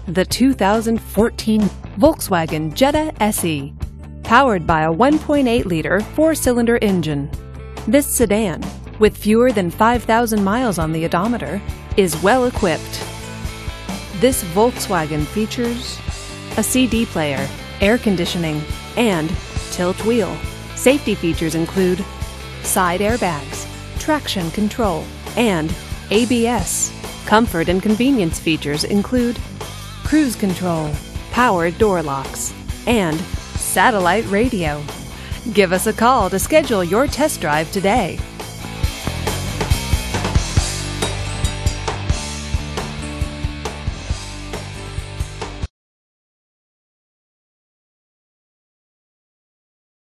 The 2014 Volkswagen Jetta SE, powered by a 1.8-liter four-cylinder engine. This sedan, with fewer than 5,000 miles on the odometer, is well equipped. This Volkswagen features a CD player, air conditioning, and tilt wheel. Safety features include side airbags, traction control, and ABS. Comfort and convenience features include cruise control, power door locks, and satellite radio. Give us a call to schedule your test drive today.